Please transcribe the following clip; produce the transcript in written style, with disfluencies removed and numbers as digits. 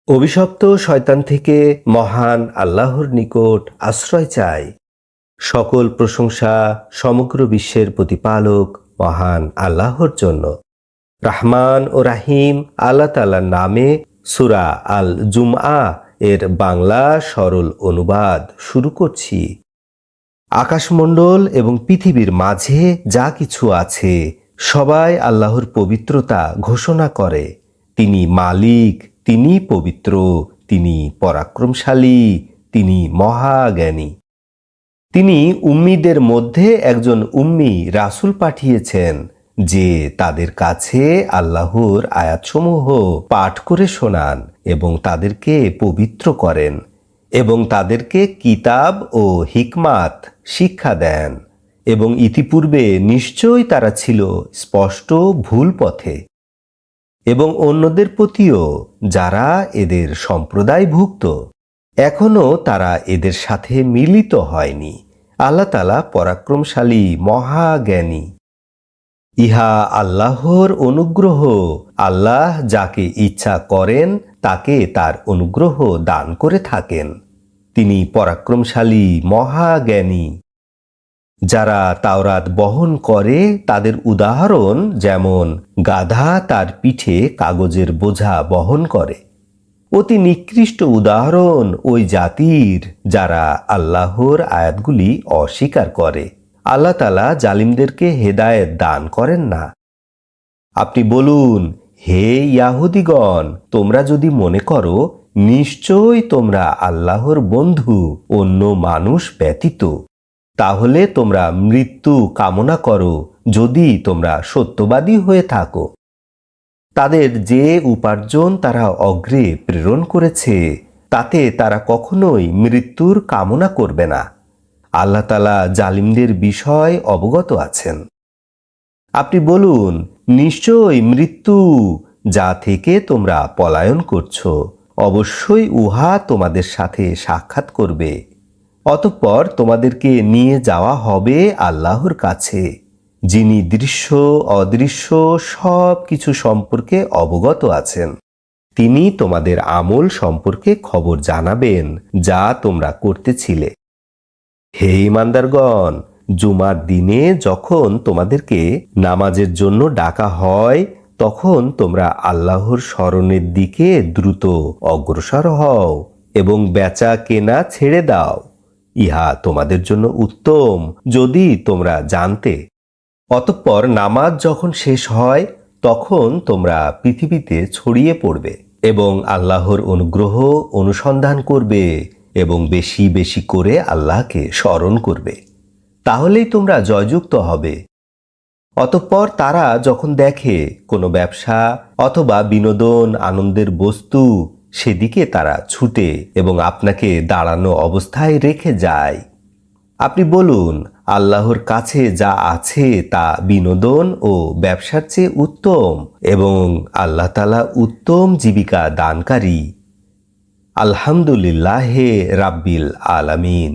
অভিশপ্ত শয়তান থেকে মহান আল্লাহর নিকট আশ্রয় চাই। সকল প্রশংসা সমগ্র বিশ্বের প্রতিপালক মহান আল্লাহর জন্য। রাহমান ও রাহিম আল্লাহ তাআলার নামে সূরা আল জুমআ এর বাংলা সরল অনুবাদ শুরু করছি। আকাশমণ্ডল এবং পৃথিবীর মাঝে যা কিছু আছে সবাই আল্লাহর পবিত্রতা ঘোষণা করে। তিনি মালিক, তিনি পবিত্র, তিনি পরাক্রমশালী, তিনি মহাজ্ঞানী। তিনি উম্মীদের মধ্যে একজন উম্মী রাসূল পাঠিয়েছেন, যে তাদের কাছে আল্লাহর আয়াতসমূহ পাঠ করে শোনান এবং তাদেরকে পবিত্র করেন এবং তাদেরকে কিতাব ও হিকমাত শিক্ষা দেন, এবং ইতিপূর্বে নিশ্চয়ই তারা ছিল স্পষ্ট ভুল পথে। এবং অন্যদের প্রতিও যারা এদের সম্প্রদায়ভুক্ত, এখনও তারা এদের সাথে মিলিত হয়নি। আল্লাহ তাআলা পরাক্রমশালী, মহাজ্ঞানী। ইহা আল্লাহর অনুগ্রহ। আল্লাহ যাকে ইচ্ছা করেন তাকে তার অনুগ্রহ দান করে থাকেন। তিনি পরাক্রমশালী, মহাজ্ঞানী। যারা তাওরাত বহন করে তাদের উদাহরণ যেমন গাধা তার পিঠে কাগজের বোঝা বহন করে। অতি নিকৃষ্ট উদাহরণ ওই জাতির যারা আল্লাহর আয়াতগুলি অস্বীকার করে। আল্লাহ তাআলা জালিমদেরকে হেদায়েত দান করেন না। আপনি বলুন, হে ইয়াহুদীগণ, তোমরা যদি মনে করো নিশ্চয়ই তোমরা আল্লাহর বন্ধু অন্য মানুষ ব্যতীত, তাহলে তোমরা মৃত্যু কামনা করো যদি তোমরা সত্যবাদী হয়ে থাকো। তাদের যে উপার্জন তারা অগ্রে প্রেরণ করেছে তাতে তারা কখনোই মৃত্যুর কামনা করবে না। আল্লাহ তাআলা জালিমদের বিষয় অবগত আছেন। আপনি বলুন, নিশ্চয়ই মৃত্যু যা থেকে তোমরা পলায়ন করছো, অবশ্যই উহা তোমাদের সাথে সাক্ষাৎ করবে। অতঃপর তোমাদেরকে নিয়ে যাওয়া হবে আল্লাহর কাছে, যিনি দৃশ্য অদৃশ্য সব কিছু সম্পর্কে অবগত আছেন। তিনি তোমাদের আমল সম্পর্কে খবর জানাবেন যা তোমরা করতেছিলে। হে ঈমানদারগণ, জুমার দিনে যখন তোমাদেরকে নামাজের জন্য ডাকা হয় তখন তোমরা আল্লাহর স্মরণের দিকে দ্রুত অগ্রসর হও এবং বেচা কেনা ছেড়ে দাও। ইহা তোমাদের জন্য উত্তম যদি তোমরা জানতে। অতঃপর নামাজ যখন শেষ হয় তখন তোমরা পৃথিবীতে ছড়িয়ে পড়বে এবং আল্লাহর অনুগ্রহ অনুসন্ধান করবে এবং বেশি বেশি করে আল্লাহকে স্মরণ করবে। তাহলেই তোমরা জয়যুক্ত হবে। অতঃপর তারা যখন দেখে কোনো ব্যবসা অথবা বিনোদন আনন্দের বস্তু, সেদিকে তারা ছুটে এবং আপনাকে দাঁড়ানো অবস্থায় রেখে যায়। আপনি বলুন, আল্লাহর কাছে যা আছে তা বিনোদন ও ব্যবসার চেয়ে উত্তম, এবং আল্লাহ তাআলা উত্তম জীবিকা দানকারী। আলহামদুলিল্লাহে রাব্বিল আলামিন।